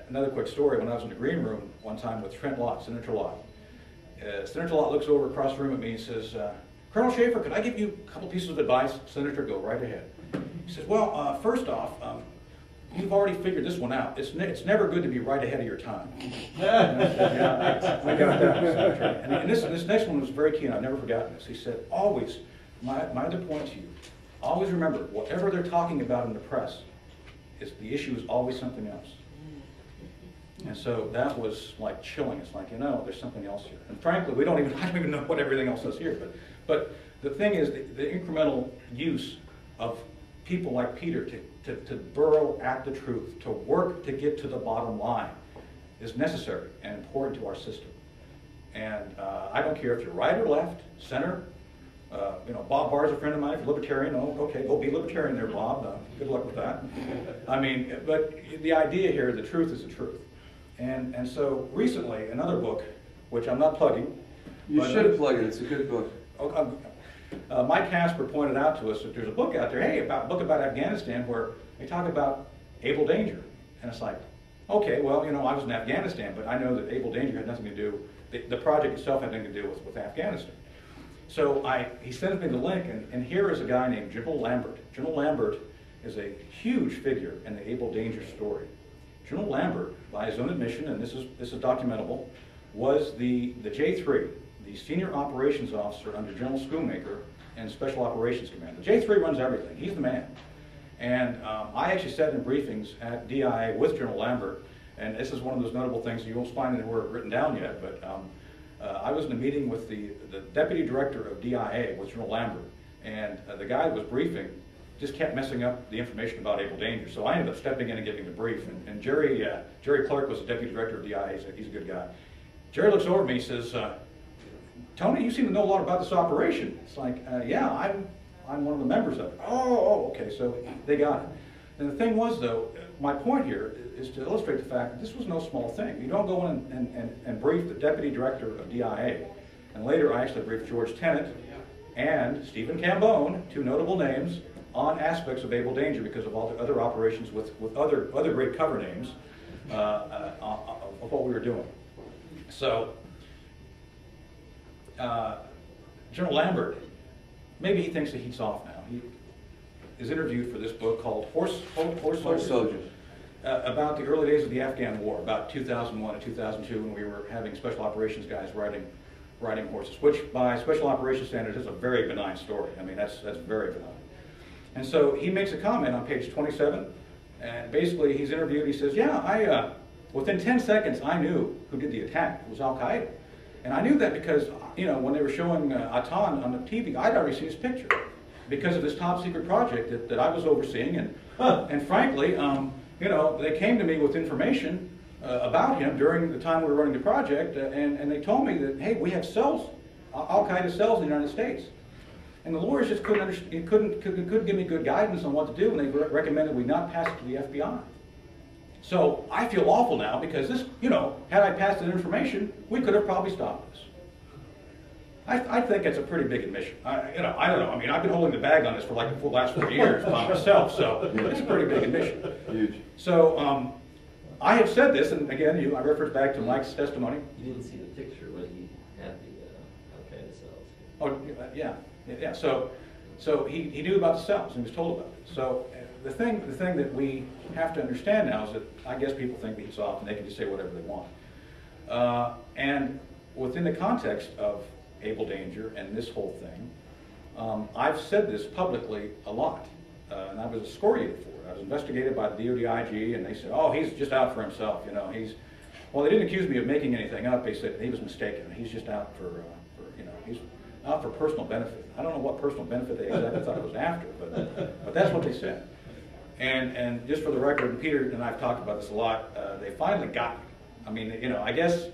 another quick story. When I was in the green room one time with Trent Lott, Senator Lott, Senator Lott looks over across the room at me and says, Colonel Shaffer, could I give you a couple pieces of advice? Senator, go right ahead. He says, well, first off, you've already figured this one out. It's never good to be right ahead of your time. Yeah, I got that, Senator. And this next one was very key, and I've never forgotten this. He said, always, my other point to you, always remember, whatever they're talking about in the press, the issue is always something else. And so that was like chilling. It's like, there's something else here. And frankly, I don't even know what everything else is here. But the thing is, the incremental use of people like Peter to burrow at the truth, to work to get to the bottom line, is necessary and important to our system. And I don't care if you're right or left, center. Bob Barr's a friend of mine. If you're libertarian, okay, go be libertarian there, Bob. Good luck with that. I mean, but the idea here, the truth is the truth. And so recently, another book, which I'm not plugging. You should plug it. It's a good book. Mike Casper pointed out to us that there's a book out there, a book about Afghanistan, where they talk about Able Danger. And it's like, okay, well, I was in Afghanistan, but I know that Able Danger had nothing to do, the project itself had nothing to do with Afghanistan. So he sends me the link, and here is a guy named General Lambert. General Lambert is a huge figure in the Able Danger story. General Lambert, by his own admission, and this is documentable, was the J3, the senior operations officer under General Schoonmaker and Special Operations Command. The J3 runs everything. He's the man. And I actually sat in briefings at DIA with General Lambert, and this is one of those notable things you won't find anywhere written down yet, but I was in a meeting with the deputy director of DIA with General Lambert, and the guy that was briefing just kept messing up the information about Able Danger. So I ended up stepping in and giving the brief. And Jerry Clark was the deputy director of DIA. He's a good guy. Jerry looks over at me and says, Tony, you seem to know a lot about this operation. It's like, yeah, I'm one of the members of it. Oh, okay, so they got it. And the thing was, though, my point here is to illustrate the fact that this was no small thing. You don't go in and brief the deputy director of DIA. And later I actually briefed George Tenet and Stephen Cambone, two notable names, on aspects of Able Danger because of all the other operations with other great cover names of what we were doing. So, General Lambert, maybe he thinks the heat's off now. He is interviewed for this book called Horse Soldiers, about the early days of the Afghan War, about 2001 and 2002, when we were having special operations guys riding horses, which by special operations standards is a very benign story. I mean, that's very benign. And so he makes a comment on page 27, and basically he's interviewed. He says, yeah, within 10 seconds I knew who did the attack. It was Al-Qaeda. And I knew that because, when they were showing Atan on the TV, I'd already seen his picture because of this top secret project that I was overseeing. And frankly, they came to me with information about him during the time we were running the project, and they told me that, hey, we have cells, Al-Qaeda cells in the United States. And the lawyers just couldn't give me good guidance on what to do, and they recommended we not pass it to the FBI. So I feel awful now because this, had I passed that information, we could have probably stopped this. I think it's a pretty big admission. I don't know. I mean, I've been holding the bag on this for like the last 4 years by myself, so it's a pretty big admission. Huge. So I have said this, and again, I reference back to Mike's testimony. You didn't see the picture when he had the Al-Qaeda cells. Oh, yeah. Yeah, so he knew about the cells and he was told about it. So the thing that we have to understand now is that I guess people think that he's off and they can just say whatever they want. And within the context of Able Danger and this whole thing, I've said this publicly a lot, and I was excoriated for it. I was investigated by the DOD IG, and they said, "Oh, he's just out for himself." Well, they didn't accuse me of making anything up. They said he was mistaken. He's just out for he's out for personal benefit. I don't know what personal benefit they exactly thought it was after, but that's what they said. And just for the record, and Peter and I've talked about this a lot, they finally got me. I mean, I guess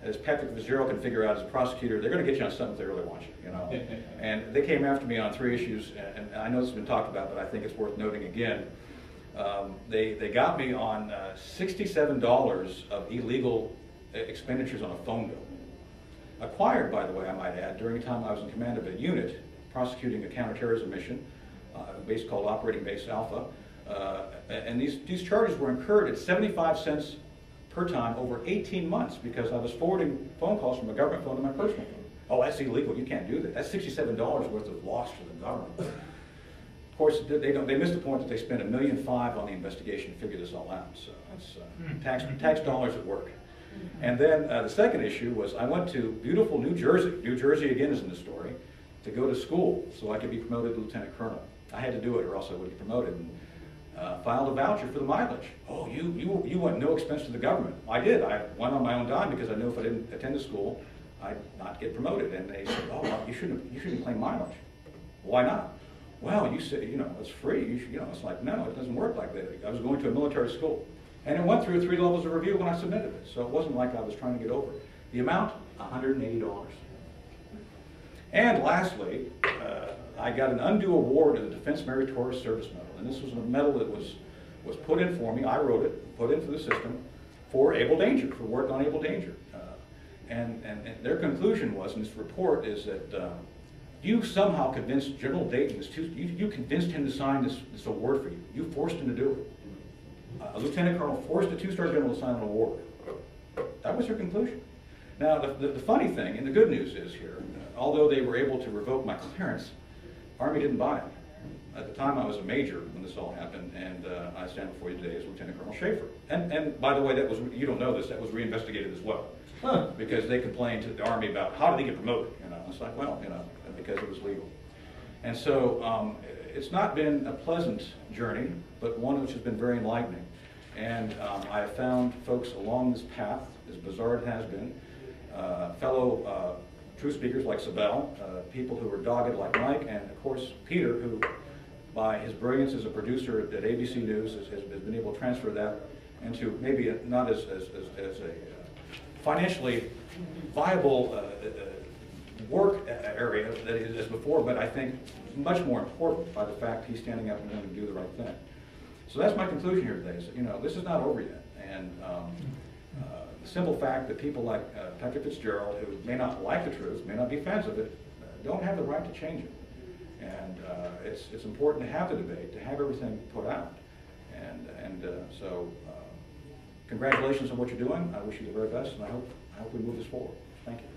as Patrick Fitzgerald can figure out as a prosecutor, they're going to get you on something if they really want you, And they came after me on 3 issues, and I know this has been talked about, but I think it's worth noting again. They got me on $67 of illegal expenditures on a phone bill. Acquired, by the way, I might add, during the time I was in command of a unit prosecuting a counterterrorism mission, a base called Operating Base Alpha. And these charges were incurred at 75 cents per time over 18 months because I was forwarding phone calls from a government phone to my personal phone. Oh, that's illegal. You can't do that. That's $67 worth of loss for the government. Of course, they missed the point that they spent $1.5 million on the investigation to figure this all out. So that's tax dollars at work. And then the second issue was I went to beautiful New Jersey. New Jersey again is in the story, to go to school so I could be promoted to lieutenant colonel. I had to do it or else I would be promoted. And filed a voucher for the mileage. Oh, you went no expense to the government. I did. I went on my own dime because I knew if I didn't attend the school, I'd not get promoted. And they said, oh, well, you shouldn't claim mileage. Why not? Well, you said, it's free. It's like, no, it doesn't work like that. I was going to a military school. And it went through 3 levels of review when I submitted it. So it wasn't like I was trying to get over it. The amount, $180. And lastly, I got an undue award of the Defense Meritorious Service Medal. And this was a medal that was put in for me. I wrote it, put into the system for able danger, for work on able danger. And their conclusion was, in this report, is that you somehow convinced General Dayton, you convinced him to sign this award for you. You forced him to do it. A lieutenant colonel forced a 2-star general to sign an award. That was your conclusion. Now, the funny thing, and the good news is here, although they were able to revoke my clearance, Army didn't buy it. At the time, I was a major when this all happened, and I stand before you today as Lieutenant Colonel Shaffer. And by the way, you don't know this, that was reinvestigated as well. Because they complained to the Army about how did he get promoted? It's like, well, because it was legal. And so it's not been a pleasant journey, but one which has been very enlightening. And I have found folks along this path, as bizarre it has been, fellow true speakers like Sabel, people who are dogged like Mike, and of course Peter, who by his brilliance as a producer at ABC News has been able to transfer that into maybe not as a financially viable work area that it is before, but I think much more important by the fact he's standing up and wanting to do the right thing. So that's my conclusion here today. So, this is not over yet, and the simple fact that people like Patrick Fitzgerald, who may not like the truth, may not be fans of it, don't have the right to change it. And it's important to have the debate, to have everything put out. And so congratulations on what you're doing. I wish you the very best, and I hope we move this forward. Thank you.